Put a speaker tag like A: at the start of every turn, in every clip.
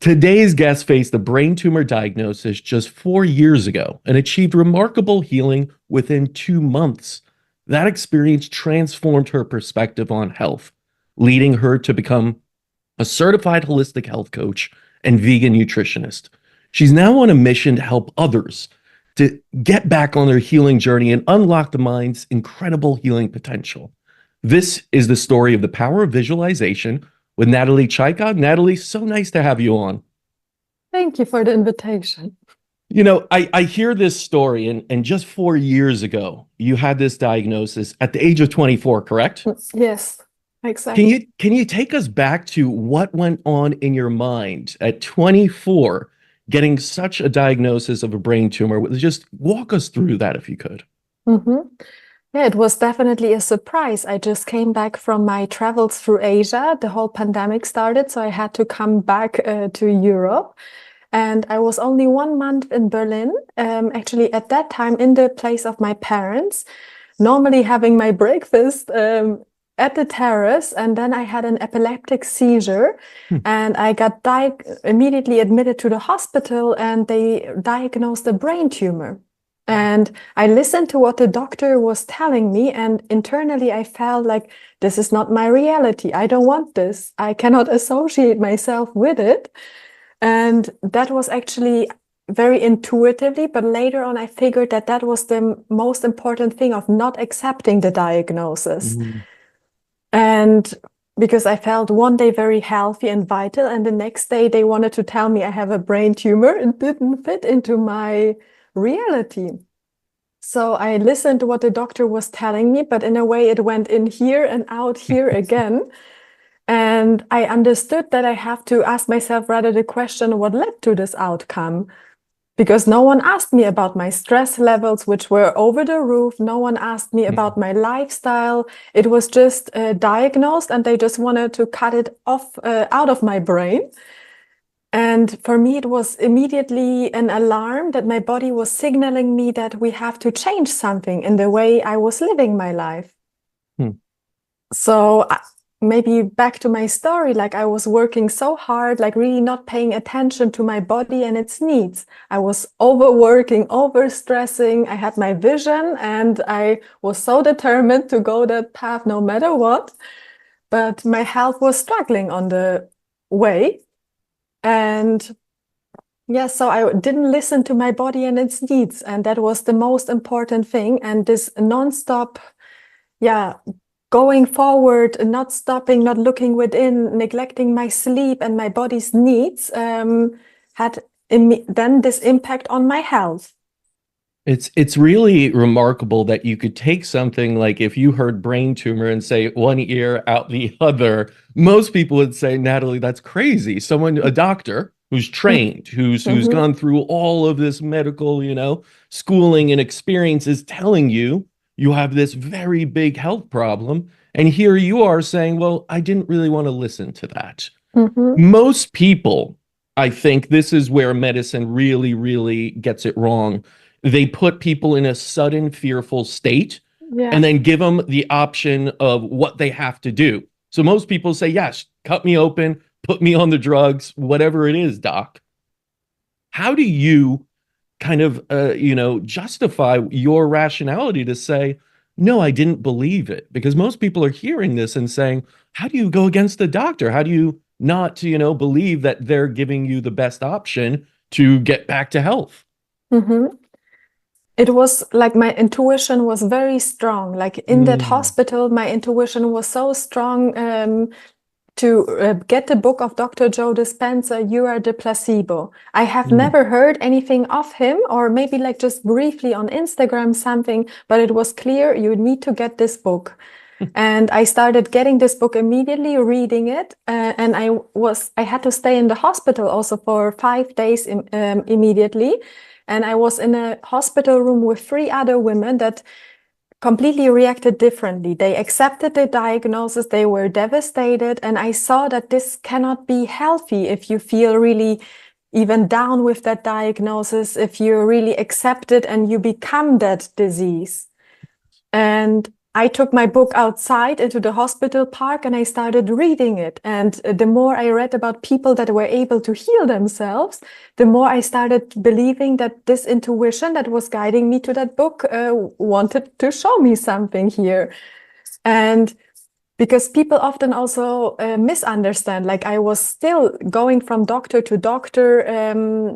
A: Today's guest faced a brain tumor diagnosis just 4 years ago and achieved remarkable healing within 2 months. That experience transformed her perspective on health, leading her to become a certified holistic health coach and vegan nutritionist. She's now on a mission to help others to get back on their healing journey and unlock the mind's incredible healing potential. This is the story of the power of visualization with Nathalie Czajka. Nathalie, so nice to have you on.
B: Thank you for the invitation.
A: You know, I hear this story, and just 4 years ago, you had this diagnosis at the age of 24, correct?
B: Yes, exactly.
A: Can you take us back to what went on in your mind at 24, getting such a diagnosis of a brain tumor? Just walk us through that if you could.
B: Mm-hmm. Yeah, it was definitely a surprise. I just came back from my travels through Asia. The whole pandemic started, so I had to come back to Europe. And I was only 1 month in Berlin, actually at that time in the place of my parents, normally having my breakfast at the terrace. And then I had an epileptic seizure and I got immediately admitted to the hospital, and they diagnosed a brain tumor. And I listened to what the doctor was telling me, and internally I felt like this is not my reality. I don't want this. I cannot associate myself with it. And that was actually very intuitively, but later on I figured that that was the most important thing of not accepting the diagnosis. And because I felt one day very healthy and vital, and the next day they wanted to tell me I have a brain tumor, it didn't fit into my reality. So I listened to what the doctor was telling me, but in a way it went in here and out here again. And I understood that I have to ask myself rather the question, what led to this outcome? Because no one asked me about my stress levels, which were over the roof. No one asked me about my lifestyle. It was just diagnosed, and they just wanted to cut it off out of my brain. And for me, it was immediately an alarm that my body was signaling me that we have to change something in the way I was living my life. So maybe back to my story, like I was working so hard, like really not paying attention to my body and its needs. I was overworking, overstressing. I had my vision and I was so determined to go that path no matter what. But my health was struggling on the way. And yeah, so I didn't listen to my body and its needs. And that was the most important thing. And this nonstop, going forward, not stopping, not looking within, neglecting my sleep and my body's needs had then this impact on my health.
A: It's really remarkable that you could take something like, if you heard brain tumor and say one ear out the other, most people would say, Nathalie, that's crazy. A doctor who's trained, who's gone through all of this medical, schooling and experience is telling you have this very big health problem. And here you are saying, well, I didn't really want to listen to that. Most people, I think this is where medicine really, really gets it wrong. They put people in a sudden fearful state and then give them the option of what they have to do. So most people say, yes, cut me open, put me on the drugs, whatever it is, doc. How do you kind of, justify your rationality to say, no, I didn't believe it? Because most people are hearing this and saying, how do you go against the doctor? How do you not, believe that they're giving you the best option to get back to health?
B: It was like my intuition was very strong. Like in that hospital, my intuition was so strong to get the book of Dr. Joe Dispenza, You Are the Placebo. I have never heard anything of him, or maybe like just briefly on Instagram something, but it was clear you need to get this book. And I started getting this book immediately, reading it. And I had to stay in the hospital also for 5 days immediately. And I was in a hospital room with 3 other women that completely reacted differently. They accepted the diagnosis, they were devastated, and I saw that this cannot be healthy if you feel really even down with that diagnosis, if you really accept it and you become that disease. And I took my book outside into the hospital park and I started reading it. And the more I read about people that were able to heal themselves, the more I started believing that this intuition that was guiding me to that book wanted to show me something here. And because people often also misunderstand, like I was still going from doctor to doctor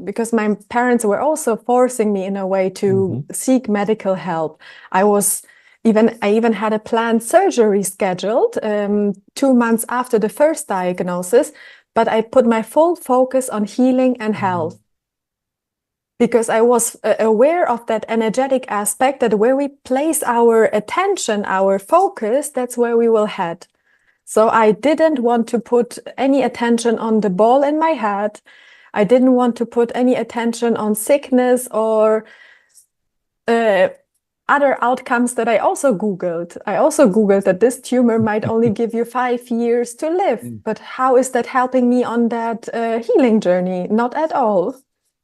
B: because my parents were also forcing me in a way to seek medical help. I even had a planned surgery scheduled 2 months after the first diagnosis, but I put my full focus on healing and health because I was aware of that energetic aspect, that where we place our attention, our focus, that's where we will head. So I didn't want to put any attention on the ball in my head. I didn't want to put any attention on sickness or other outcomes that I also Googled. I also Googled that this tumor might only give you 5 years to live. But how is that helping me on that healing journey? Not at all.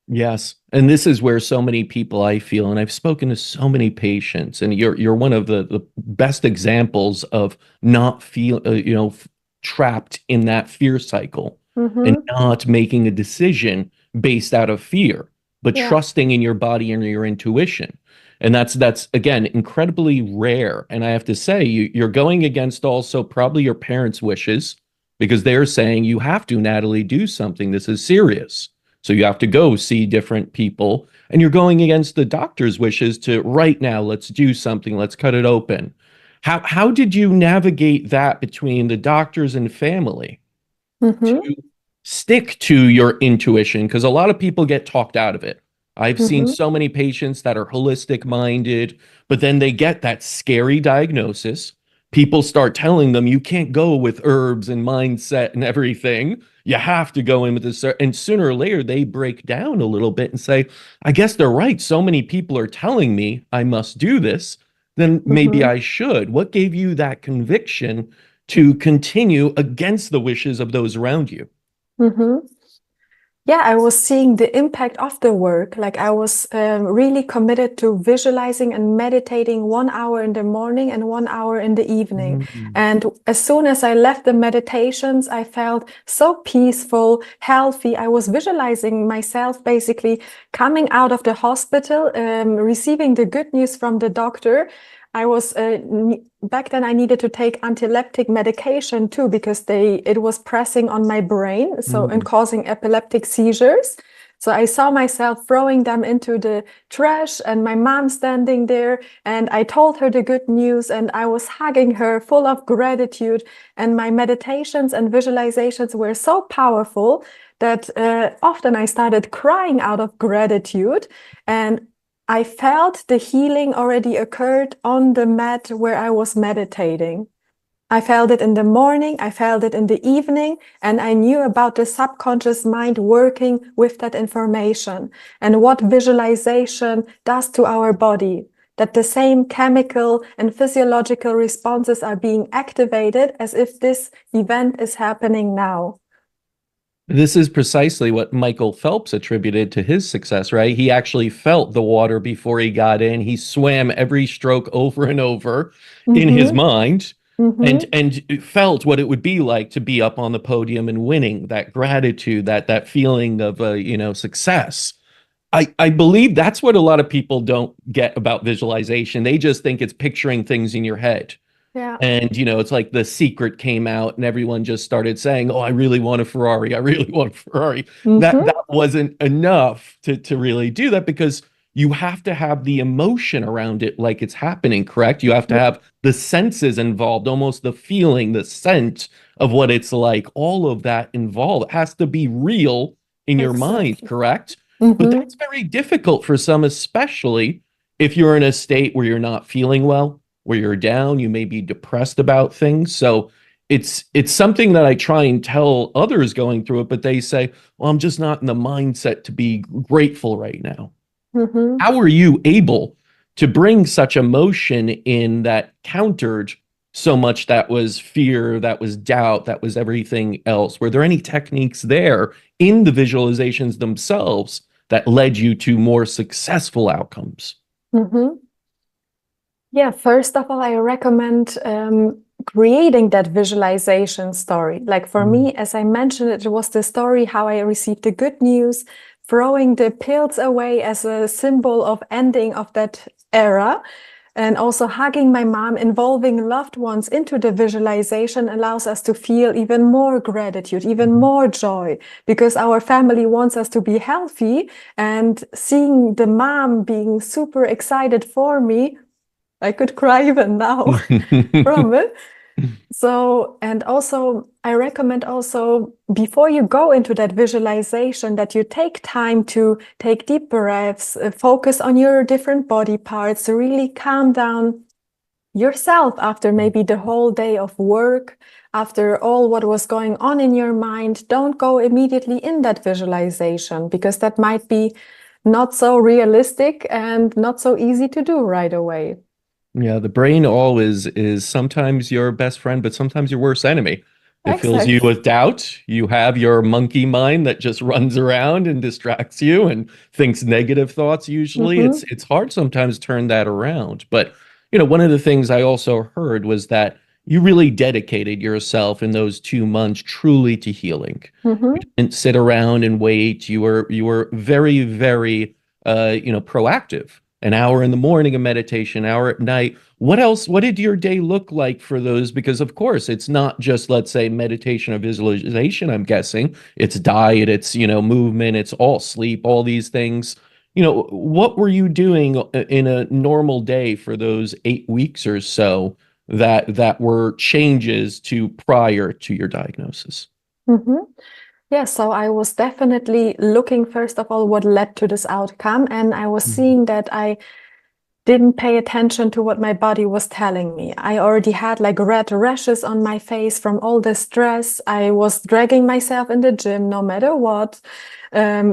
A: Yes. And this is where so many people, I feel, and I've spoken to so many patients, and you're one of the best examples of not trapped in that fear cycle and not making a decision based out of fear, but
B: Yeah.
A: trusting in your body and your intuition. And that's again incredibly rare. And I have to say, you're going against also probably your parents' wishes because they're saying you have to, Nathalie, do something. This is serious. So you have to go see different people, and you're going against the doctor's wishes to right now, let's do something, let's cut it open. How did you navigate that between the doctors and family to stick to your intuition? Because a lot of people get talked out of it. I've seen so many patients that are holistic minded, but then they get that scary diagnosis. People start telling them you can't go with herbs and mindset and everything. You have to go in with this. And sooner or later, they break down a little bit and say, I guess they're right. So many people are telling me I must do this. Then maybe I should. What gave you that conviction to continue against the wishes of those around you?
B: Yeah, I was seeing the impact of the work. Like I was really committed to visualizing and meditating 1 hour in the morning and 1 hour in the evening. And as soon as I left the meditations, I felt so peaceful, healthy. I was visualizing myself basically coming out of the hospital, receiving the good news from the doctor. I was back then I needed to take anti-epileptic medication too because it was pressing on my brain and causing epileptic seizures. So I saw myself throwing them into the trash and my mom standing there, and I told her the good news and I was hugging her full of gratitude, and my meditations and visualizations were so powerful that often I started crying out of gratitude, and I felt the healing already occurred on the mat where I was meditating. I felt it in the morning, I felt it in the evening, and I knew about the subconscious mind working with that information and what visualization does to our body, that the same chemical and physiological responses are being activated as if this event is happening now.
A: This is precisely what Michael Phelps attributed to his success, right? He actually felt the water before he got in. He swam every stroke over and over in his mind and felt what it would be like to be up on the podium and winning, that gratitude, that feeling of success. I believe that's what a lot of people don't get about visualization. They just think it's picturing things in your head.
B: Yeah.
A: And, it's like The Secret came out and everyone just started saying, oh, I really want a Ferrari. I really want a Ferrari. That wasn't enough to really do that because you have to have the emotion around it like it's happening, correct? You have to have the senses involved, almost the feeling, the scent of what it's like, all of that involved. It has to be real in your mind, correct? But that's very difficult for some, especially if you're in a state where you're not feeling well, where you're down, you may be depressed about things. So it's something that I try and tell others going through it, but they say, well, I'm just not in the mindset to be grateful right now. How are you able to bring such emotion in that countered so much that was fear, that was doubt, that was everything else? Were there any techniques there in the visualizations themselves that led you to more successful outcomes?
B: Yeah, first of all, I recommend creating that visualization story. Like for me, as I mentioned, it was the story how I received the good news, throwing the pills away as a symbol of ending of that era. And also hugging my mom, involving loved ones into the visualization allows us to feel even more gratitude, even more joy, because our family wants us to be healthy. And seeing the mom being super excited for me, I could cry even now from it. So, and also, I recommend also before you go into that visualization that you take time to take deep breaths, focus on your different body parts, really calm down yourself after maybe the whole day of work, after all what was going on in your mind. Don't go immediately in that visualization because that might be not so realistic and not so easy to do right away.
A: Yeah, the brain always is sometimes your best friend, but sometimes your worst enemy. It fills you
B: Exactly.
A: with doubt. You have your monkey mind that just runs around and distracts you and thinks negative thoughts usually.
B: Mm-hmm.
A: It's hard sometimes to turn that around. But, one of the things I also heard was that you really dedicated yourself in those 2 months truly to healing. You
B: Mm-hmm.
A: didn't sit around and wait. You were very, very proactive. An hour in the morning of meditation, an hour at night. What else? What did your day look like for those? Because of course, it's not just, let's say, meditation or visualization, I'm guessing. It's diet, it's, movement, it's all sleep, all these things. What were you doing in a normal day for those 8 weeks or so that were changes to prior to your diagnosis?
B: Mm-hmm. Yeah, so I was definitely looking, first of all, what led to this outcome. And I was
A: Mhm.
B: seeing that I didn't pay attention to what my body was telling me. I already had like red rashes on my face from all the stress. I was dragging myself in the gym no matter what.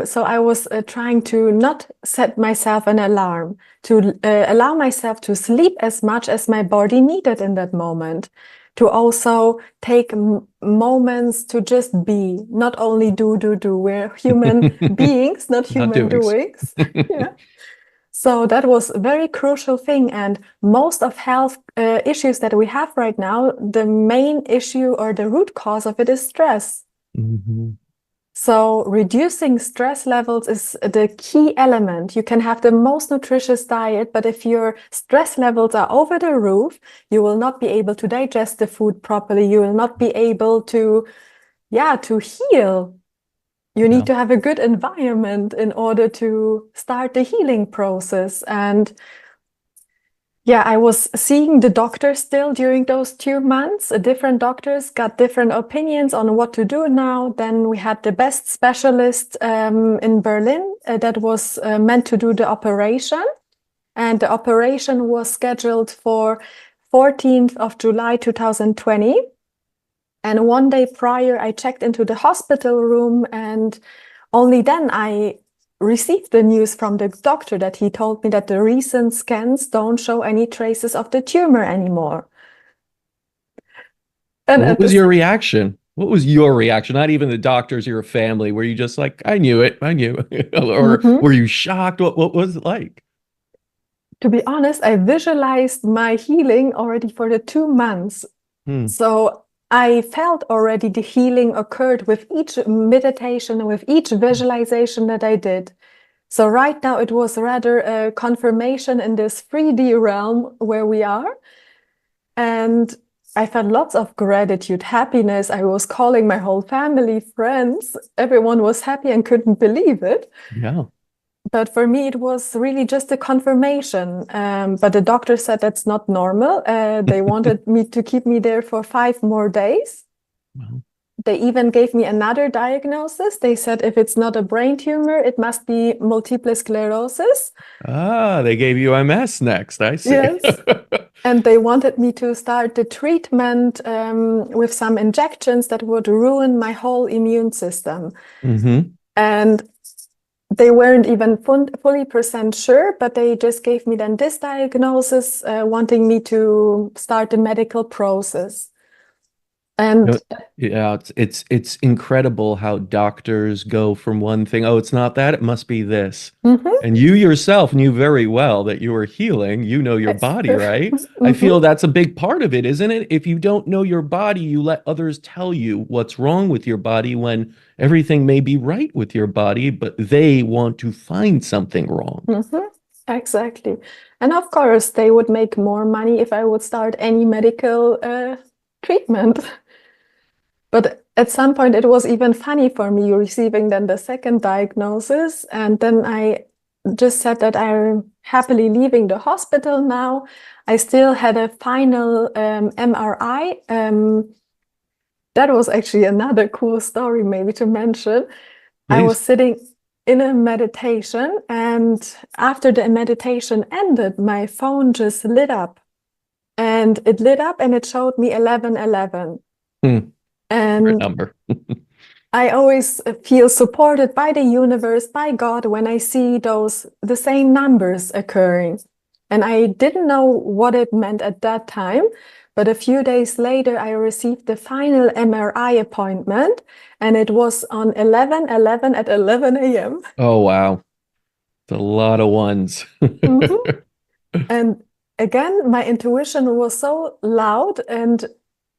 B: So I was trying to not set myself an alarm, to allow myself to sleep as much as my body needed in that moment, to also take moments to just be, not only do. We're human beings, not
A: Not
B: human
A: doings.
B: doings. Yeah. So that was a very crucial thing. And most of health issues that we have right now, the main issue or the root cause of it is stress.
A: Mhm.
B: So reducing stress levels is the key element. You can have the most nutritious diet, but if your stress levels are over the roof, you will not be able to digest the food properly. You will not be able to, yeah, to heal. You
A: Yeah.
B: need to have a good environment in order to start the healing process. And yeah, I was seeing the doctor still during those 2 months. Different doctors got different opinions on what to do now. Then we had the best specialist in Berlin that was meant to do the operation. And the operation was scheduled for 14th of July 2020. And one day prior, I checked into the hospital room, and only then I received the news from the doctor that he told me that the recent scans don't show any traces of the tumor anymore. And
A: What
B: at
A: was
B: this,
A: your reaction? What was your reaction? Not even the doctors, your family. Were you just like, I knew it, I knew, or
B: Mhm.
A: were you shocked? What was it like?
B: To be honest, I visualized my healing already for the 2 months.
A: Hmm.
B: So I felt already the healing occurred with each meditation, with each visualization that I did. So right now it was rather a confirmation in this 3D realm where we are. And I felt lots of gratitude, happiness. I was calling my whole family, friends. Everyone was happy and couldn't believe it.
A: Yeah.
B: But for me, it was really just a confirmation. But the doctor said that's not normal. They wanted me to keep me there for 5 more days.
A: Well,
B: They even gave me another diagnosis. They said if it's not a brain tumor, it must be multiple sclerosis.
A: they gave you MS next. I see.
B: Yes. And they wanted me to start the treatment with some injections that would ruin my whole immune system.
A: Hmm.
B: And they weren't even fully percent sure, but they just gave me then this diagnosis, wanting me to start the medical process. And
A: Yeah, it's incredible how doctors go from one thing, oh, it's not that, it must be this.
B: mhm,
A: And you yourself knew very well that you were healing. You know your body, right? I feel
B: mhm,
A: that's a big part of it, isn't it? If you don't know your body, you let others tell you what's wrong with your body when everything may be right with your body, but they want to find something wrong.
B: mhm, exactly. And of course, they would make more money if I would start any medical treatment. But at some point, it was even funny for me receiving then the second diagnosis. And then I just said that I'm happily leaving the hospital now. I still had a final MRI. That was actually another cool story, maybe to mention. I was
A: Please.
B: sitting in a meditation, and after the meditation ended, my phone just lit up. And it lit up and it showed me 1111.
A: Hmm, favorite
B: And
A: number.
B: I always feel supported by the universe, by God, when I see the same numbers occurring. And I didn't know what it meant at that time. But a few days later, I received the final MRI appointment, and it was on 11/11 at 11 a.m.
A: Oh, wow. It's a lot of ones.
B: Mhm. And again, my intuition was so loud, and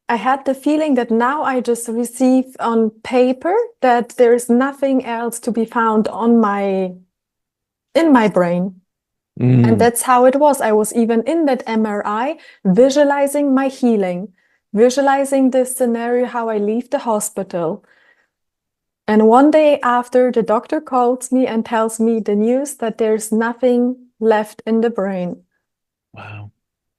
B: I had the feeling that now I just receive on paper that there's nothing else to be found in my brain. And
A: Mm,
B: that's how it was. I was even in that MRI visualizing my healing, visualizing this scenario how I leave the hospital. And one day after, the doctor calls me and tells me the news that there's nothing left in the brain.
A: wow.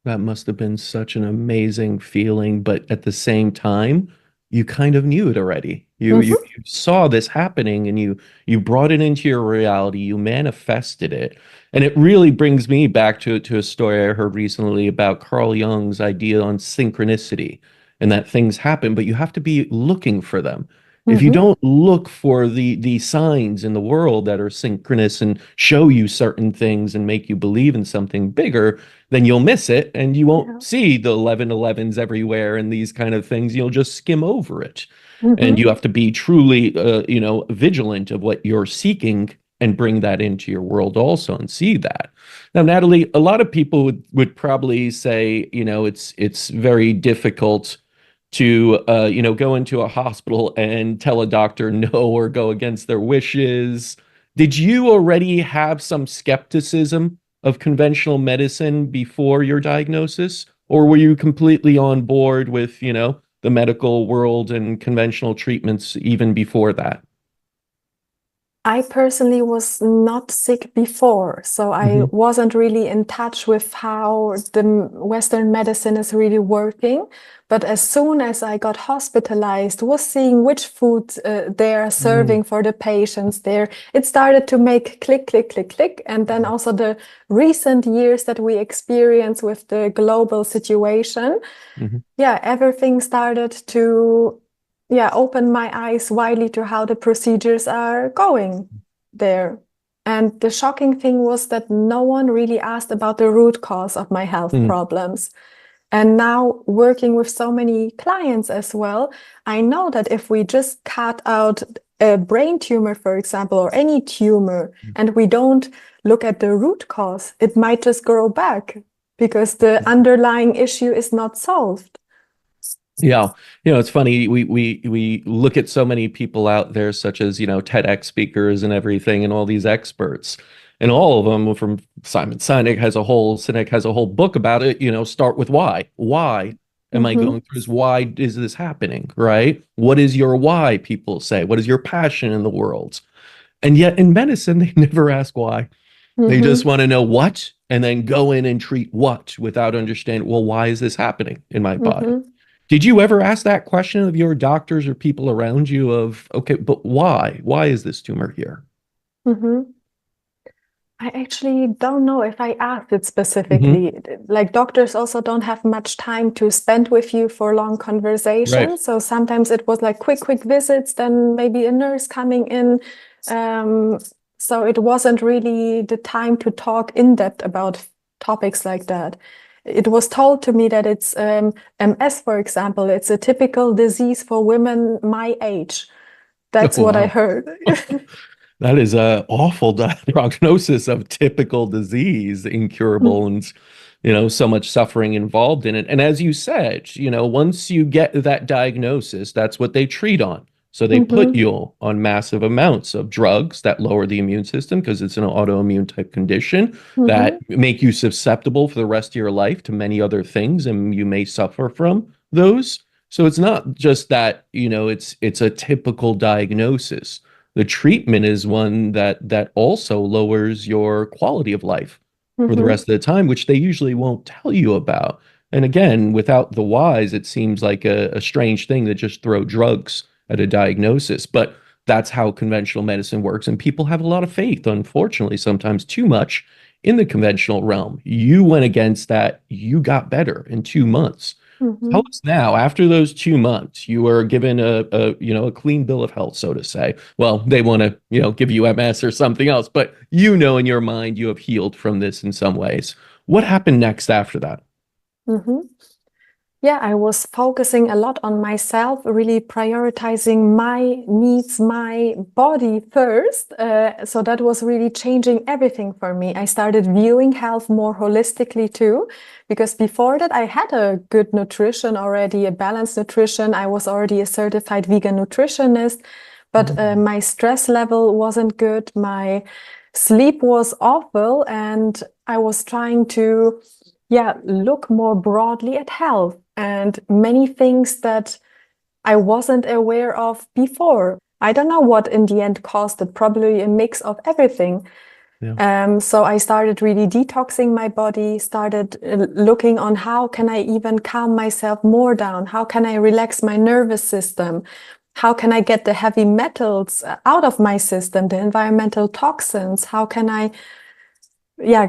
A: That must have been such an amazing feeling, but at the same time, you kind of knew it already.
B: Mhm,
A: You saw this happening and you brought it into your reality, you manifested it. And it really brings me back to a story I heard recently about Carl Jung's idea on synchronicity and that things happen, but you have to be looking for them. If you
B: mhm,
A: don't look for the signs in the world that are synchronous and show you certain things and make you believe in something bigger, then you'll miss it and you won't
B: yeah.
A: see the 1111s everywhere and these kind of things. You'll just skim over it. And
B: Mhm,
A: you have to be truly, vigilant of what you're seeking and bring that into your world also and see that. Now, Natalie, a lot of people would probably say, it's very difficult to, go into a hospital and tell a doctor no or go against their wishes. Did you already have some skepticism of conventional medicine before your diagnosis, or were you completely on board with, the medical world and conventional treatments even before that?
B: I personally was not sick before, so I
A: Hmm.
B: wasn't really in touch with how the Western medicine is really working. But as soon as I got hospitalized, was seeing which food they are
A: Mm,
B: serving for the patients there, it started to make click, click, click, click. And then also the recent years that we experience with the global situation,
A: mhm.
B: yeah, everything started to, yeah, open my eyes widely to how the procedures are going there. And the shocking thing was that no one really asked about the root cause of my health
A: Mm,
B: problems. And now, working with so many clients as well, I know that if we just cut out a brain tumor, for example, or any tumor, and we don't look at the root cause, it might just grow back because the underlying issue is not solved.
A: yeah, it's funny. We look at so many people out there, such as TEDx speakers and everything, and all these experts, and all of them from Sinek has a whole book about it. Start with why. Why am I
B: Mm-hmm,
A: going through this? Why is this happening? Right? What is your why? People say. What is your passion in the world? And yet in medicine, they never ask why. They just
B: mm-hmm,
A: want to know what, and then go in and treat what without understanding. Well, why is this happening in my body?
B: mm-hmm,
A: Did you ever ask that question of your doctors or people around you of, okay, but why? Why is this tumor here?
B: mm-hmm. I actually don't know if I asked it
A: Hmm.
B: specifically. Like doctors also don't have much time to spend with you for long
A: Right.
B: conversations. So sometimes it was like quick visits, then maybe a nurse coming in. Um, so it wasn't really the time to talk in depth about topics like that. it was told to me that it's MS, for example. It's a typical disease for women my age. That's
A: Oh,
B: what I
A: wow.
B: heard.
A: That is a awful prognosis of typical disease, incurable, and so much suffering involved in it. And as you said, once you get that diagnosis, that's what they treat on. So they put
B: Mm-hmm.
A: you on massive amounts of drugs that lower the immune system because it's an autoimmune type condition that
B: Mm-hmm.
A: make you susceptible for the rest of your life to many other things, and you may suffer from those. So it's not just that, it's a typical diagnosis. The treatment is one that also lowers your quality of life for the
B: Mm-hmm.
A: rest of the time, which they usually won't tell you about. And again, without the whys, it seems like a strange thing to just throw drugs at a diagnosis. But that's how conventional medicine works. And people have a lot of faith, unfortunately, sometimes too much in the conventional realm. You went against that, you got better in 2 months. Tell
B: Mm-hmm.
A: us now, after those 2 months, you were given a clean bill of health, so to say. Well, they want to, give you MS or something else, but in your mind you have healed from this in some ways. What happened next after that?
B: Mm-hmm. Yeah, I was focusing a lot on myself, really prioritizing my needs, my body first. So that was really changing everything for me. I started viewing health more holistically too, because before that I had a good nutrition already, a balanced nutrition. I was already a certified vegan nutritionist, but
A: Mhm.
B: my stress level wasn't good. My sleep was awful, and I was trying to look more broadly at health and many things that I wasn't aware of before. I don't know what in the end caused it, probably a mix of everything.
A: Yeah.
B: So I started really detoxing my body, started looking on how can I even calm myself more down? How can I relax my nervous system? How can I get the heavy metals out of my system, the environmental toxins? How can I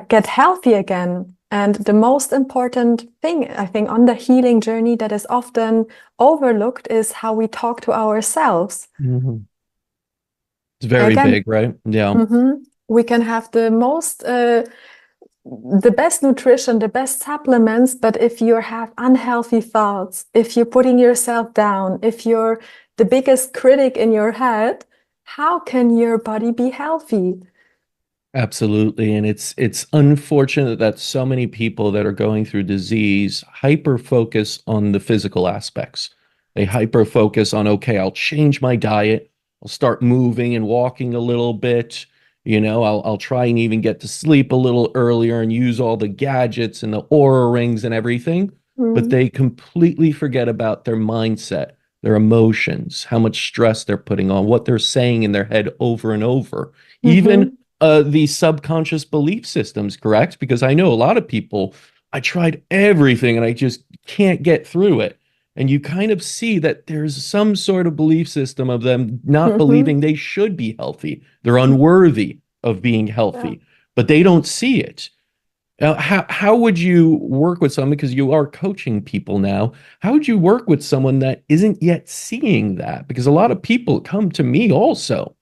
B: get healthy again? And the most important thing, I think, on the healing journey that is often overlooked is how we talk to ourselves.
A: Mhm. It's very
B: Again,
A: big, right? Yeah.
B: we can have the best nutrition, the best supplements, but if you have unhealthy thoughts, if you're putting yourself down, if you're the biggest critic in your head, how can your body be healthy?
A: Absolutely. And it's unfortunate that so many people that are going through disease hyper focus on the physical aspects. They hyper focus on, okay, I'll change my diet. I'll start moving and walking a little bit. I'll try and even get to sleep a little earlier and use all the gadgets and the aura rings and everything. But
B: Mm-hmm.
A: they completely forget about their mindset, their emotions, how much stress they're putting on, what they're saying in their head over and over. Even
B: Mm-hmm.
A: the subconscious belief systems, correct? Because I know a lot of people, I tried everything and I just can't get through it. And you kind of see that there's some sort of belief system of them not
B: Mm-hmm.
A: believing they should be healthy. They're unworthy of being
B: Yeah.
A: healthy, but they don't see it. Now, how would you work with someone, because you are coaching people now, how would you work with someone that isn't yet seeing that? Because a lot of people come to me also,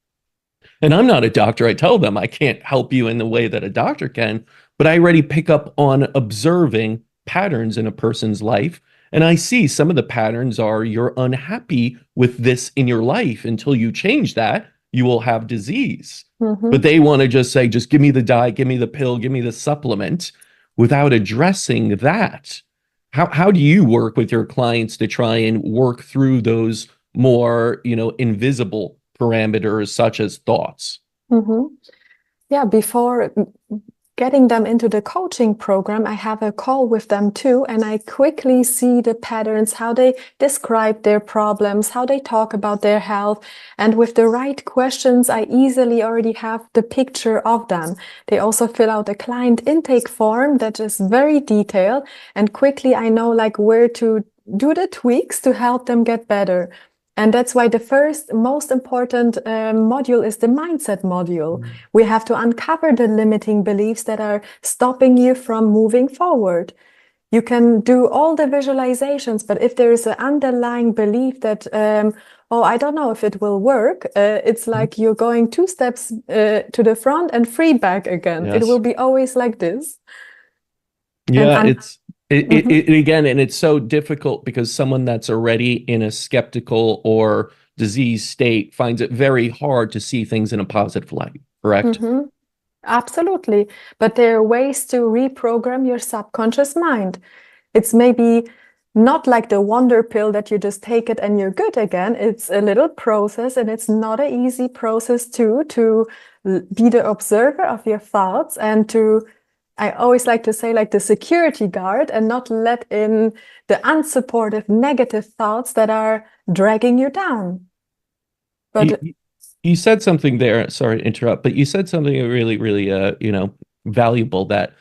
A: and I'm not a doctor. I tell them I can't help you in the way that a doctor can, but I already pick up on observing patterns in a person's life. And I see some of the patterns are you're unhappy with this in your life. Until you change that, you will have disease. But
B: Mm-hmm.
A: they want to just say, just give me the diet, give me the pill, give me the supplement without addressing that. How do you work with your clients to try and work through those more, invisible parameters such as thoughts?
B: Mm-hmm. Yeah, before getting them into the coaching program, I have a call with them too, and I quickly see the patterns, how they describe their problems, how they talk about their health. And with the right questions, I easily already have the picture of them. They also fill out a client intake form that is very detailed, and quickly I know like where to do the tweaks to help them get better. And that's why the first most important module is the mindset module. We have to uncover the limiting beliefs that are stopping you from moving forward. You can do all the visualizations, but if there is an underlying belief that, oh, I don't know if it will work, it's like you're going 2 steps to the front and 3 back again. It will
A: Yes.
B: be always like this. And
A: Yeah,
B: un
A: it's
B: Hmm.
A: Again, and it's so difficult because someone that's already in a skeptical or disease state finds it very hard to see things in a positive light, correct?
B: Hmm. Absolutely. But there are ways to reprogram your subconscious mind. It's maybe not like the wonder pill that you just take it and you're good again. It's a little process, and it's not an easy process too, to be the observer of your thoughts and to, I always like to say, like the security guard, and not let in the unsupportive negative thoughts that are dragging you down.
A: You,
B: But
A: you said something there, sorry to interrupt, but you said something really, really, valuable, that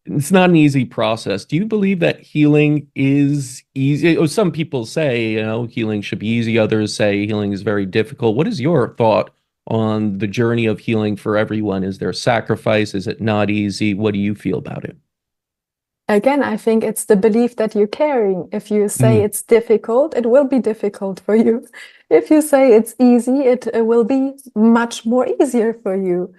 A: it's not an easy process. Do you believe that healing is easy? Oh, some people say, healing should be easy. Others say healing is very difficult. What is your thought on the journey of healing for everyone? Is there sacrifice? Is it not easy? What do you feel about it?
B: again, I think it's the belief that you're carrying. If you say
A: Mm,
B: it's difficult, it will be difficult for you. If you say it's easy, it will be much more easier for you.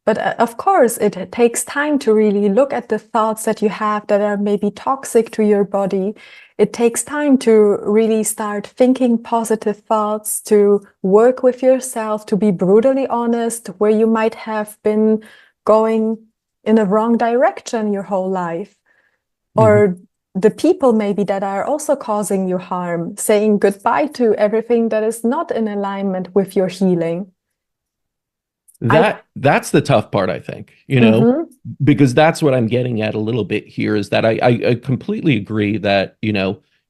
B: But of course, it takes time to really look at the thoughts that you have that are maybe toxic to your body. It takes time to really start thinking positive thoughts, to work with yourself, to be brutally honest where you might have been going in a wrong direction your whole life.
A: mhm.
B: Or the people maybe that are also causing you harm, saying goodbye to everything that is not in alignment with your healing. I,
A: That's the tough part, I think,
B: mm-hmm,
A: because that's what I'm getting at a little bit here, is that I completely agree that,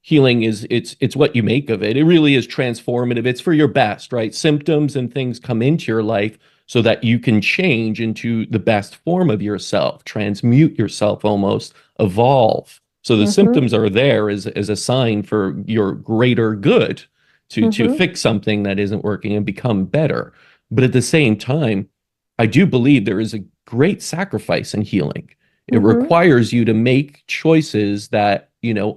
A: healing is it's what you make of it. It really is transformative. It's for your best, right? Symptoms and things come into your life so that you can change into the best form of yourself, transmute yourself, almost evolve. So the
B: mm-hmm,
A: symptoms are there as a sign for your greater good, to
B: mm-hmm,
A: fix something that isn't working and become better. But at the same time, I do believe there is a great sacrifice in healing. It
B: mm-hmm,
A: requires you to make choices that,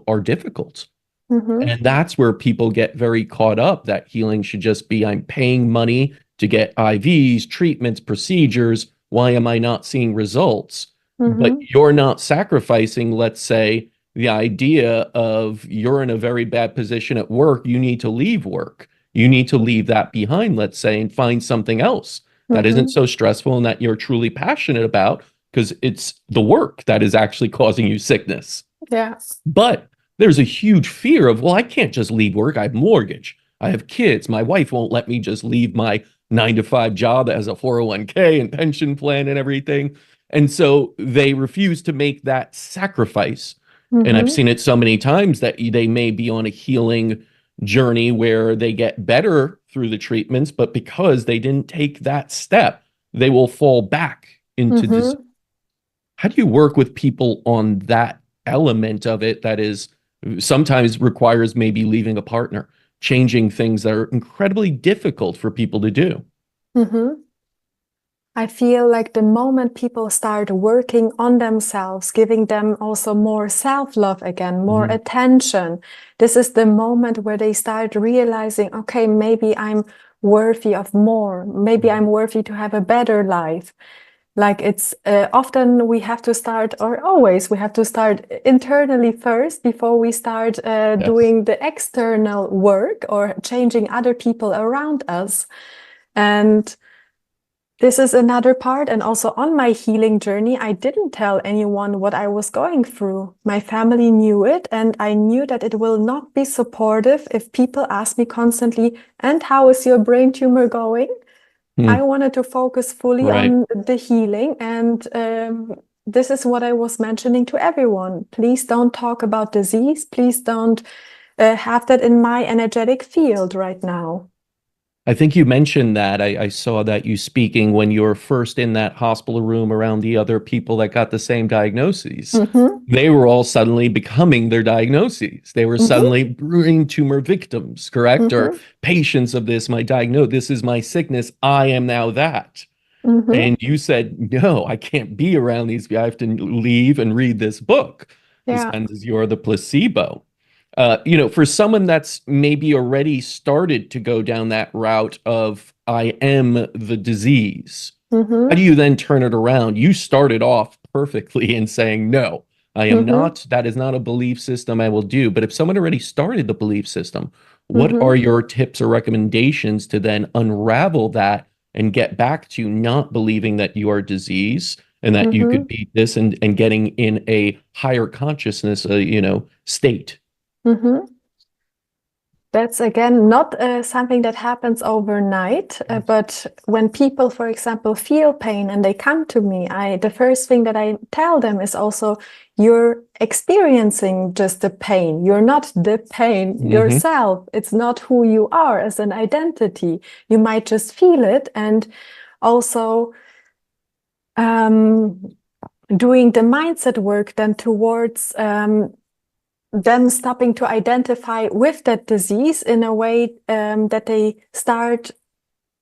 A: are difficult.
B: mm-hmm,
A: And that's where people get very caught up, that healing should just be, I'm paying money to get IVs, treatments, procedures. Why am I not seeing results? But
B: mm-hmm,
A: you're not sacrificing, let's say, the idea of you're in a very bad position at work. You need to leave work. You need to leave that behind, let's say, and find something else that isn't
B: mm-hmm.
A: so stressful and that you're truly passionate about, because it's the work that is actually causing you sickness.
B: Yeah.
A: But there's a huge fear of, well, I can't just leave work. I have mortgage. I have kids. My wife won't let me just leave my 9 to 5 job that has a 401k and pension plan and everything. And so they refuse to make that sacrifice. And I've
B: Mm-hmm,
A: seen it so many times that they may be on a healing journey where they get better through the treatments, but because they didn't take that step, they will fall back into this.
B: mm-hmm.
A: How do you work with people on that element of it that is sometimes requires maybe leaving a partner, changing things that are incredibly difficult for people to do?
B: Mm-hmm. I feel like the moment people start working on themselves, giving them also more self-love again, more
A: Mhm.
B: attention, this is the moment where they start realizing, okay, maybe I'm worthy of more. Maybe I'm worthy to have a better life. Like it's often we have to start, or always we have to start internally first before we start
A: Yes.
B: doing the external work or changing other people around us. And this is another part. And also on my healing journey, I didn't tell anyone what I was going through. My family knew it, and I knew that it will not be supportive if people ask me constantly, and how is your brain tumor going? I
A: Hmm.
B: wanted to focus fully
A: Right.
B: on the healing. And this is what I was mentioning to everyone. Please don't talk about disease. Please don't have that in my energetic field right now.
A: I think you mentioned that. I saw that you speaking when you were first in that hospital room around the other people that got the same diagnoses.
B: Hmm.
A: They were all suddenly becoming their diagnoses. They were
B: Hmm.
A: suddenly brain tumor victims, correct? Or
B: Hmm.
A: patients of this, my diagnose, this is my sickness. I am now that.
B: Hmm.
A: And you said, no, I can't be around these. I have to leave and read this book. This
B: Yeah.
A: kind of, you're the placebo. For someone that's maybe already started to go down that route of I am the disease, how do
B: Hmm.
A: you then turn it around? You started off perfectly in saying, no, I am
B: Mm-hmm.
A: not, that is not a belief system I will do. But if someone already started the belief system, what
B: Mm-hmm.
A: are your tips or recommendations to then unravel that and get back to not believing that you are disease and that you could
B: Mm-hmm.
A: beat this and getting in a higher consciousness, state?
B: Mm-hmm. That's again not something that happens overnight, but when people, for example, feel pain and they come to me, the first thing that I tell them is also, you're experiencing just the pain. You're not the pain
A: Hmm.
B: yourself. It's not who you are as an identity. You might just feel it, and also um, doing the mindset work then towards them stopping to identify with that disease in a way that they start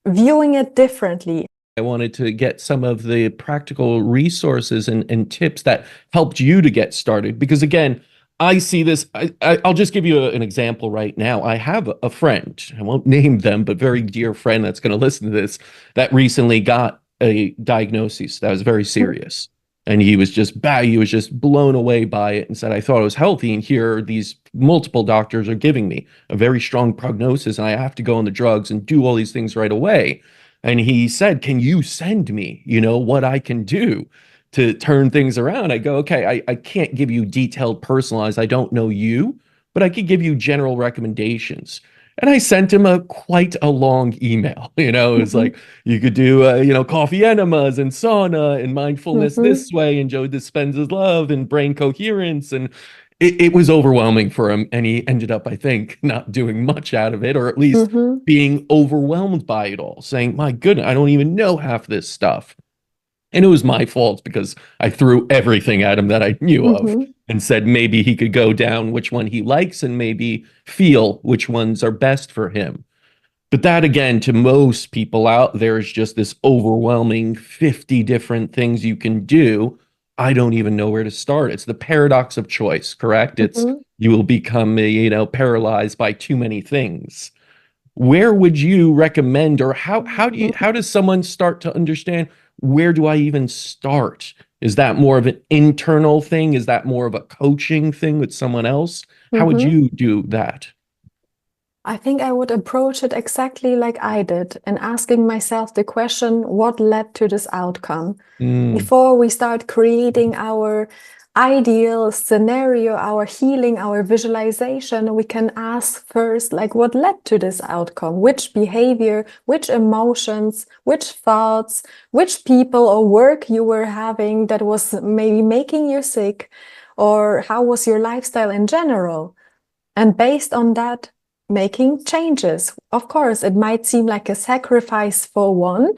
B: viewing it differently.
A: I wanted to get some of the practical resources and tips that helped you to get started. Because again, I see this. I'll just give you an example right now. I have a friend, I won't name them, but very dear friend that's going to listen to this, that recently got a diagnosis that was very serious. And he was just bad. He was just blown away by it and said, I thought I was healthy. And here these multiple doctors are giving me a very strong prognosis. And I have to go on the drugs and do all these things right away. And he said, can you send me, what I can do to turn things around? I go, okay, I can't give you detailed, personalized. I don't know you, but I could give you general recommendations. And I sent him quite a long email. It was
B: Mhm,
A: like, you could do, coffee enemas and sauna and mindfulness
B: mhm,
A: this way and Joe Dispenza's love and brain coherence. And it was overwhelming for him. And he ended up, I think, not doing much out of it, or at least
B: mhm,
A: being overwhelmed by it all, saying, my goodness, I don't even know half this stuff. And it was my fault because I threw everything at him that I knew of
B: mhm,
A: and said maybe he could go down which one he likes and maybe feel which ones are best for him. But that, again, to most people out there, is just this overwhelming 50 different things you can do. I don't even know where to start. It's the paradox of choice, correct? It's
B: mhm,
A: you will become, paralyzed by too many things. Where would you recommend, or
B: mhm,
A: how does someone start to understand, where do I even start? Is that more of an internal thing? Is that more of a coaching thing with someone else? How would
B: mhm.
A: you do that?
B: I think I would approach it exactly like I did and asking myself the question, what led to this outcome?
A: Mm,
B: Before we start creating our ideal scenario, our healing, our visualization, we can ask first, like, what led to this outcome? Which behavior, which emotions, which thoughts, which people or work you were having that was maybe making you sick, or how was your lifestyle in general? And based on that, making changes. Of course, it might seem like a sacrifice for one,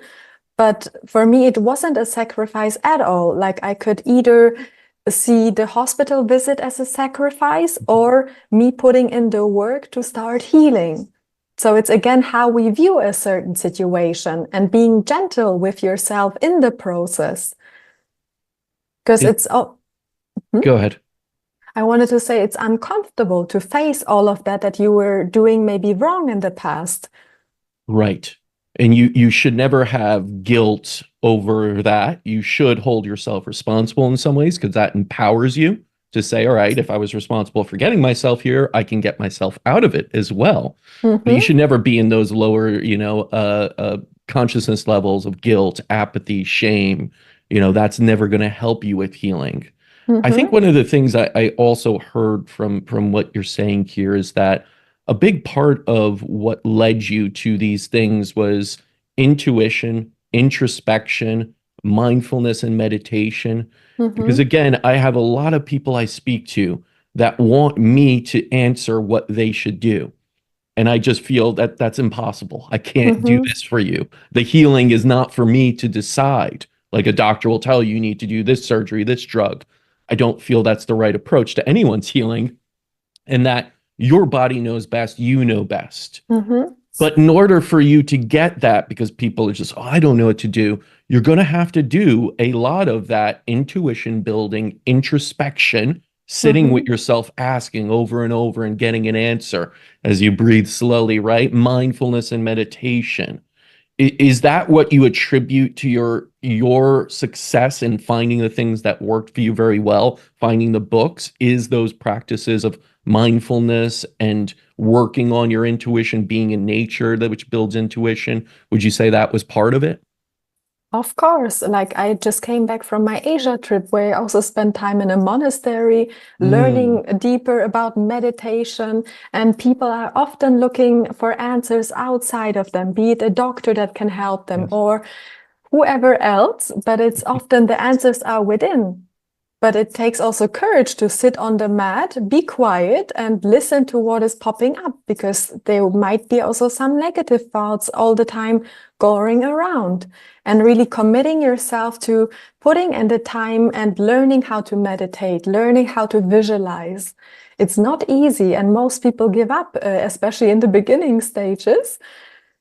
B: but for me, it wasn't a sacrifice at all. Like I could either see the hospital visit as a sacrifice or me putting in the work to start healing. So it's again how we view a certain situation and being gentle with yourself in the process. Because
A: it,
B: it's, oh, hmm?
A: go ahead.
B: I wanted to say it's uncomfortable to face all of that you were doing maybe wrong in the past.
A: Right. And you should never have guilt over that. You should hold yourself responsible in some ways because that empowers you to say, all right, if I was responsible for getting myself here, I can get myself out of it as well. But you
B: Mm-hmm,
A: should never be in those lower, consciousness levels of guilt, apathy, shame. That's never going to help you with healing. I think
B: mm-hmm,
A: one of the things I also heard from what you're saying here is that a big part of what led you to these things was intuition, introspection, mindfulness, and meditation. Because
B: mm-hmm,
A: again, I have a lot of people I speak to that want me to answer what they should do. And I just feel that that's impossible. I can't do
B: mm-hmm,
A: this for you. The healing is not for me to decide. Like a doctor will tell you, you need to do this surgery, this drug. I don't feel that's the right approach to anyone's healing, and that your body knows best, you know best.
B: mm-hmm,
A: But in order for you to get that, because people are just, oh, I don't know what to do, you're going to have to do a lot of that intuition building, introspection, sitting with
B: mm-hmm,
A: yourself, asking over and over and getting an answer as you breathe slowly, right? Mindfulness and meditation. Is that what you attribute to your success in finding the things that worked for you very well, finding the books? Is those practices of mindfulness and working on your intuition, being in nature, that which builds intuition? Would you say that was part of it?
B: Of course, like I just came back from my Asia trip where I also spent time in a monastery
A: Mm,
B: learning deeper about meditation. And people are often looking for answers outside of them, be it a doctor that can help them
A: yes.
B: or whoever else, but it's often the answers are within. But it takes also courage to sit on the mat, be quiet, and listen to what is popping up, because there might be also some negative thoughts all the time going around. And really committing yourself to putting in the time and learning how to meditate, learning how to visualize. It's not easy, and most people give up, especially in the beginning stages.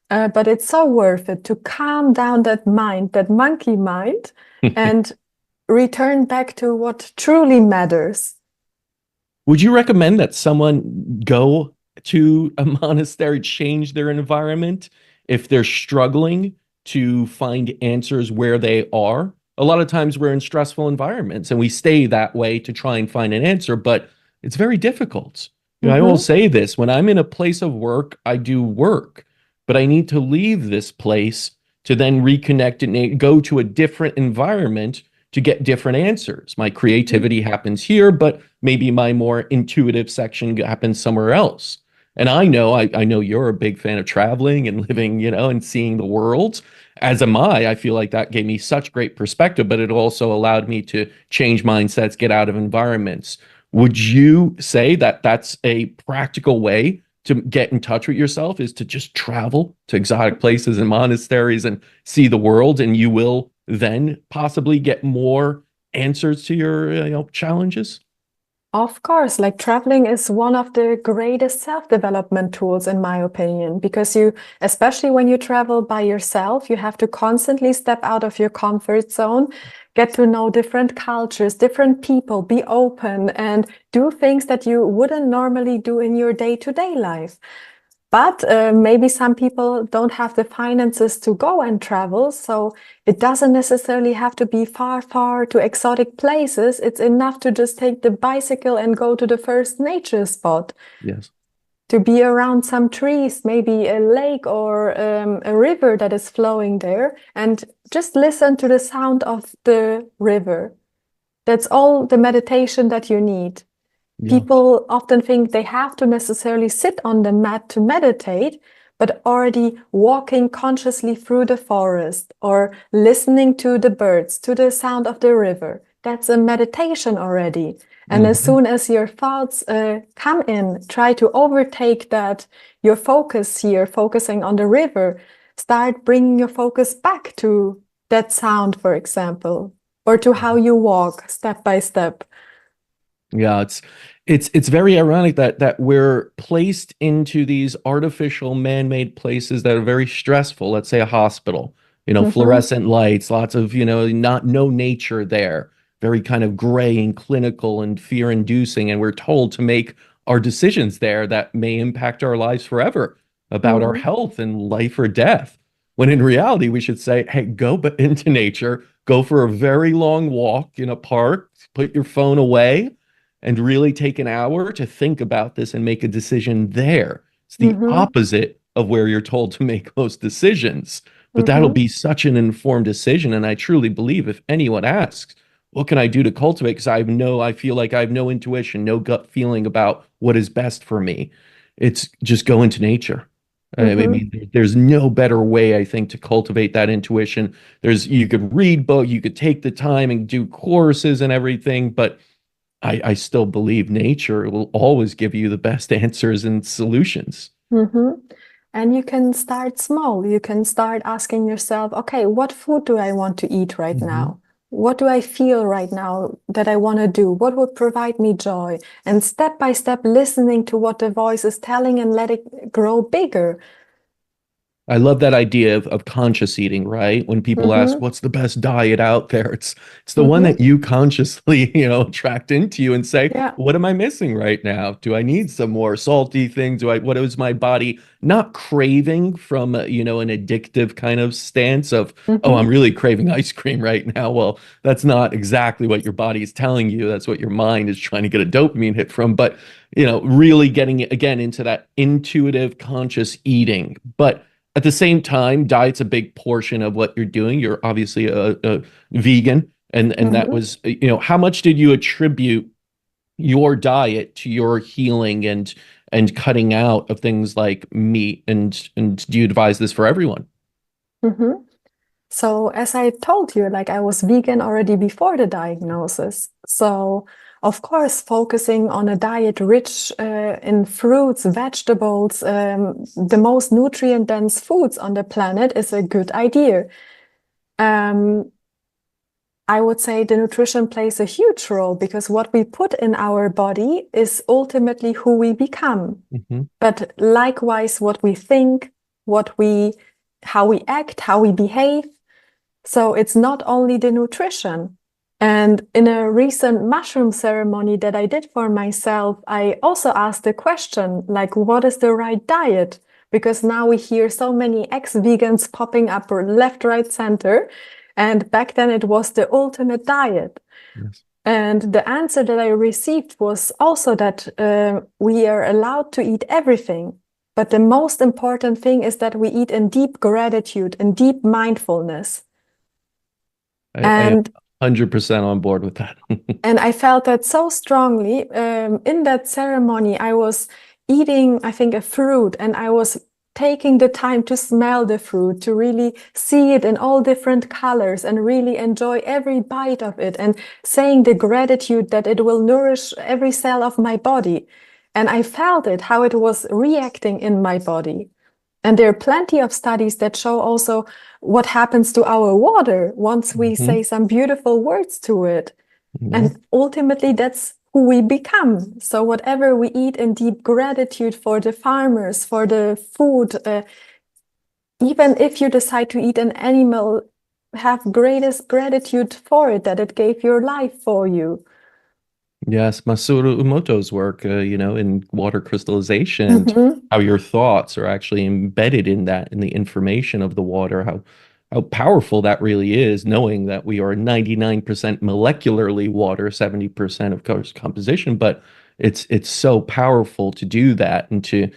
B: But it's so worth it to calm down that mind, that monkey mind, and return back to what truly matters.
A: Would you recommend that someone go to a monastery, change their environment if they're struggling to find answers where they are? A lot of times we're in stressful environments and we stay that way to try and find an answer, but it's very difficult. I will
B: Mm-hmm.
A: say this, when I'm in a place of work, I do work, but I need to leave this place to then reconnect and go to a different environment to get different answers. My creativity happens here, but maybe my more intuitive section happens somewhere else. And I know you're a big fan of traveling and living, and seeing the world. As am I. I feel like that gave me such great perspective, but it also allowed me to change mindsets, get out of environments. Would you say that that's a practical way to get in touch with yourself, is to just travel to exotic places and monasteries and see the world, and you will then possibly get more answers to your challenges?
B: Of course, like traveling is one of the greatest self-development tools, in my opinion, because especially when you travel by yourself, you have to constantly step out of your comfort zone, get to know different cultures, different people, be open, and do things that you wouldn't normally do in your day-to-day life. But maybe some people don't have the finances to go and travel. So it doesn't necessarily have to be far, far to exotic places. It's enough to just take the bicycle and go to the first nature spot,
A: Yes.
B: to be around some trees, maybe a lake or a river that is flowing there, and just listen to the sound of the river. That's all the meditation that you need.
A: Yeah.
B: People often think they have to necessarily sit on the mat to meditate, but already walking consciously through the forest or listening to the birds, to the sound of the river, that's a meditation already. And as
A: Mhm.
B: soon as your thoughts come in, try to overtake that, your focus here, focusing on the river, start bringing your focus back to that sound, for example, or to how you walk step by step.
A: Yeah, it's very ironic that we're placed into these artificial man-made places that are very stressful. Let's say a hospital,
B: Mhm.
A: fluorescent lights, lots of, not no nature there, very kind of gray and clinical and fear-inducing, and we're told to make our decisions there that may impact our lives forever about our
B: Mhm.
A: health and life or death. When in reality, we should say, hey, go into nature, go for a very long walk in a park, put your phone away and really take an hour to think about this and make a decision there. It's the
B: Mhm.
A: opposite of where you're told to make most decisions. But that'll
B: Mhm.
A: be such an informed decision. And I truly believe if anyone asks, what can I do to cultivate? Because I feel like I have no intuition, no gut feeling about what is best for me. It's just go into nature. I
B: Mhm.
A: mean, there's no better way, I think, to cultivate that intuition. You could read book, you could take the time and do courses and everything, but I still believe nature will always give you the best answers and solutions.
B: Mhm. And you can start small. You can start asking yourself, okay, what food do I want to eat right
A: Mhm.
B: now? What do I feel right now that I want to do? What would provide me joy? And step by step, listening to what the voice is telling and let it grow bigger.
A: I love that idea of conscious eating, right? When people ask,
B: Mm-hmm.
A: what's the best diet out there? It's the one
B: Mm-hmm.
A: that you consciously, attract into you and say,
B: Yeah.
A: what am I missing right now? Do I need some more salty things? What is my body not craving from, an addictive kind of stance of, oh, I'm
B: Mm-hmm.
A: really craving ice cream right now. Well, that's not exactly what your body is telling you. That's what your mind is trying to get a dopamine hit from. But, really getting again into that intuitive conscious eating. But at the same time, diet's a big portion of what you're doing. You're obviously a vegan, and that
B: Mm-hmm.
A: was, how much did you attribute your diet to your healing and cutting out of things like meat? And do you advise this for everyone?
B: Mm-hmm. So, as I told you, like I was vegan already before the diagnosis. So, of course, focusing on a diet rich in fruits, vegetables, the most nutrient-dense foods on the planet is a good idea. Um, I would say the nutrition plays a huge role because what we put in our body is ultimately who we become.
A: Mhm.
B: But likewise, what we think, how we act, how we behave. So it's not only the nutrition. And in a recent mushroom ceremony that I did for myself, I also asked the question, like, what is the right diet? Because now we hear so many ex-vegans popping up left, right, center. And back then it was the ultimate diet.
A: Yes.
B: And the answer that I received was also that we are allowed to eat everything. But the most important thing is that we eat in deep gratitude and deep mindfulness.
A: I am
B: And
A: 100% on board with that.
B: and I felt that so strongly. In that ceremony, I was eating, I think, a fruit, and I was taking the time to smell the fruit, to really see it in all different colors and really enjoy every bite of it, and saying the gratitude that it will nourish every cell of my body. And I felt it, how it was reacting in my body. And there are plenty of studies that show also what happens to our water once we
A: Mhm.
B: say some beautiful words to it.
A: Yeah.
B: And ultimately, that's who we become. So, whatever we eat in deep gratitude for the farmers, for the food, even if you decide to eat an animal, have greatest gratitude for it, that it gave your life for you.
A: Yes, Masaru Emoto's work, in water crystallization and
B: Mhm.
A: how your thoughts are actually embedded in that, in the information of the water, how powerful that really is, knowing that we are 99% molecularly water, 70% of course composition, but it's so powerful to do that and to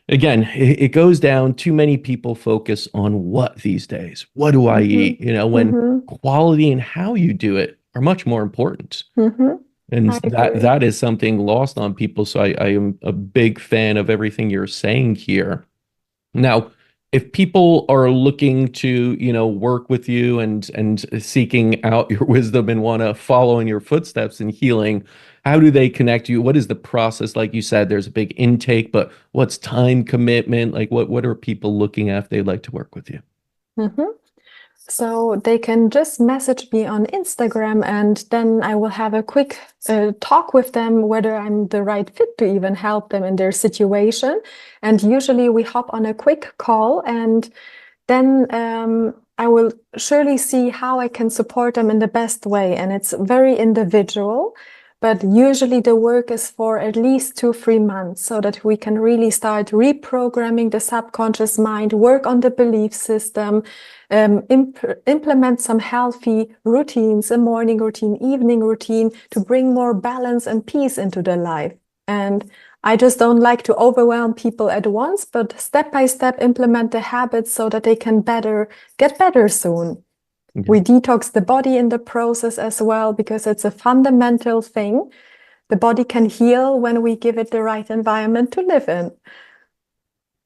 A: again, it goes down too many people focus on what these days? What do I
B: Mhm.
A: eat? When
B: Mhm.
A: quality and how you do it are much more important.
B: Mhm.
A: And
B: I
A: that
B: agree.
A: that is something lost on people. So I am a big fan of everything you're saying here. Now, if people are looking to, work with you and seeking out your wisdom and want to follow in your footsteps in healing, how do they connect you? What is the process? Like you said, there's a big intake, but what's time commitment? Like what are people looking at if they'd like to work with you?
B: Mhm. So they can just message me on Instagram, and then I will have a quick talk with them whether I'm the right fit to even help them in their situation. And usually we hop on a quick call, and then I will surely see how I can support them in the best way. And it's very individual, but usually the work is for at least 2, 3 months so that we can really start reprogramming the subconscious mind, work on the belief system, implement some healthy routines, a morning routine, evening routine to bring more balance and peace into their life. And I just don't like to overwhelm people at once, but step by step implement the habits so that they can get better soon.
A: Yeah.
B: We detox the body in the process as well because it's a fundamental thing. The body can heal when we give it the right environment to live in.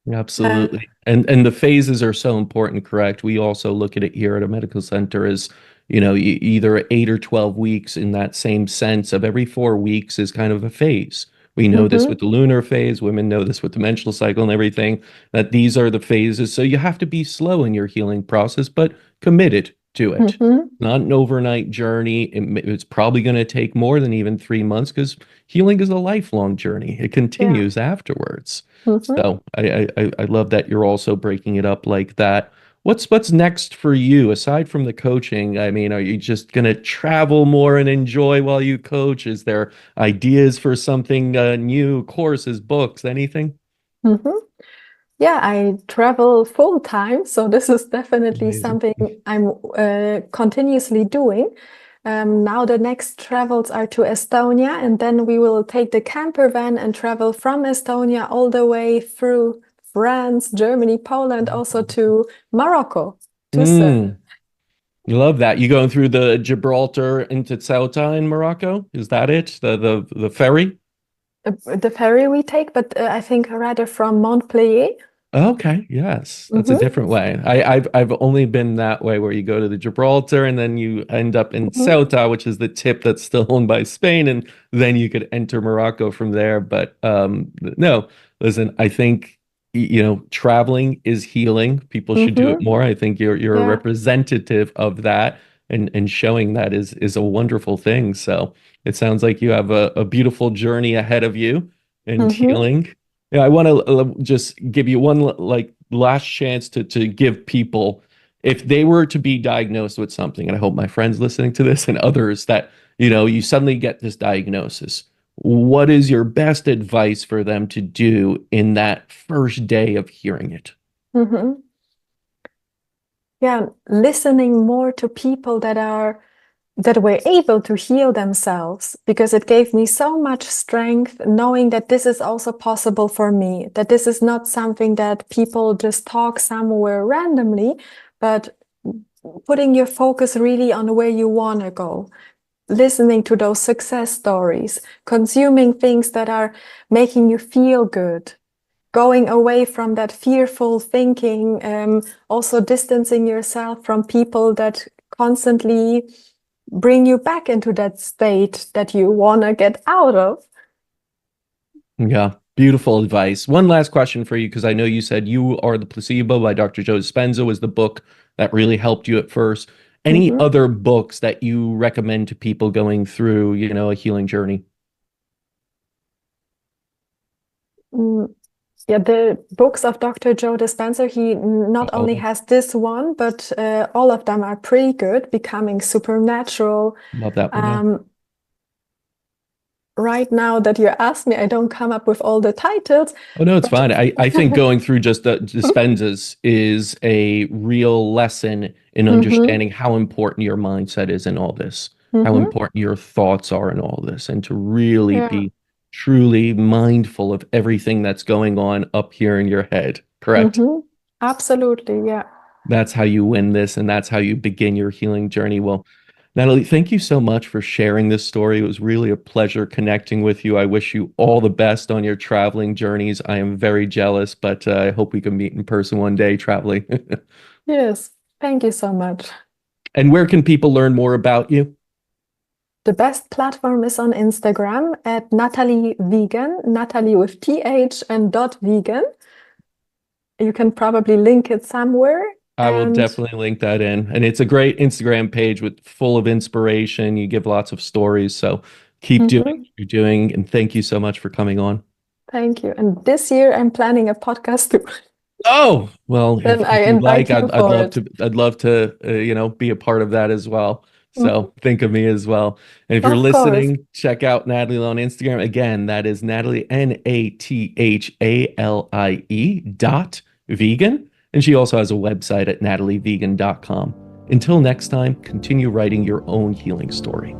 B: And
A: Absolutely. And the phases are so important, correct? We also look at it here at a medical center as, either 8 or 12 weeks in that same sense of every 4 weeks is kind of a phase. We know this with
B: mhm,
A: the lunar phase, women know this with the menstrual cycle and everything, that these are the phases. So you have to be slow in your healing process, but committed. to it.
B: Hmm.
A: Not an overnight journey. It's probably going to take more than even 3 months because healing is a lifelong journey. It
B: Yeah.
A: continues afterwards.
B: Hmm.
A: So I love that you're also breaking it up like that. What's next for you aside from the coaching? I mean, are you just going to travel more and enjoy while you coach? Is there ideas for something new, courses, books, anything?
B: Hmm. Yeah, I travel full time, so this is definitely
A: Amazing.
B: something I'm continuously doing. Now the next travels are to Estonia, and then we will take the camper van and travel from Estonia all the way through France, Germany, Poland, also to Morocco to surf.
A: Mm, you love that. You going through the Gibraltar into Ceuta in Morocco? Is that it? The ferry?
B: The ferry we take, but I think rather from Montpellier.
A: Okay, yes, that's a
B: Hmm.
A: different way. I've only been that way where you go to the Gibraltar and then you end up in
B: Hmm.
A: Ceuta, which is the tip that's still owned by Spain, and then you could enter Morocco from there. But no, listen, I think traveling is healing. People should do it
B: Hmm.
A: more. I think you're a
B: Yeah.
A: representative of that, and showing that is a wonderful thing. So it sounds like you have a beautiful journey ahead of you in
B: Hmm.
A: healing. Yeah, I want to just give you one like last chance to give people, if they were to be diagnosed with something, and I hope my friends listening to this and others that, you suddenly get this diagnosis. What is your best advice for them to do in that first day of hearing it?
B: Hmm. Yeah, listening more to people that were able to heal themselves, because it gave me so much strength knowing that this is also possible for me, that this is not something that people just talk somewhere randomly, but putting your focus really on where you want to go, listening to those success stories, consuming things that are making you feel good, going away from that fearful thinking, also distancing yourself from people that constantly bring you back into that state that you want to get out of.
A: Yeah, beautiful advice. One last question for you, because I know you said You Are the Placebo by Dr. Joe Dispenza was the book that really helped you at first. Any
B: Mhm.
A: other books that you recommend to people going through, a healing journey?
B: Mm, yeah, the books of Dr. Joe Dispenza, he not only
A: Oh,
B: has this one, but all of them are pretty good. Becoming Supernatural.
A: love that one. Yeah.
B: Um, right now that you ask me, I don't come up with all the titles,
A: Oh no, it's
B: but
A: fine. I think going through just the Dispensas is a real lesson in
B: Mhm.
A: understanding how important your mindset is in all this, how
B: Mhm.
A: important your thoughts are in all this, and to really
B: Yeah.
A: be truly mindful of everything that's going on up here in your head. Correct?
B: Mhm. Absolutely. Yeah.
A: That's how you win this, and that's how you begin your healing journey. Well, Nathalie, thank you so much for sharing this story. It was really a pleasure connecting with you. I wish you all the best on your traveling journeys. I am very jealous, but I hope we can meet in person one day traveling.
B: Yes. Thank you so much.
A: And where can people learn more about you?
B: The best platform is on Instagram at Nathalie Vegan, Natalie with TH and dot vegan. You can probably link it somewhere.
A: I will
B: And
A: definitely link that in. And it's a great Instagram page with full of inspiration. You give lots of stories. So keep doing what
B: mhm,
A: you're doing. And thank you so much for coming on.
B: thank you. And this year I'm planning a podcast too.
A: Oh, well,
B: Then I
A: if you'd
B: invite
A: like,
B: you
A: I'd
B: for
A: love
B: it.
A: to be a part of that as well.
B: Mhm.
A: So think of me as well. And if you're
B: Of course.
A: listening, check out Natalie on Instagram. Again, that is Natalie, Nathalie dot vegan. And she also has a website at natalievegan.com. Until next time, continue writing your own healing story.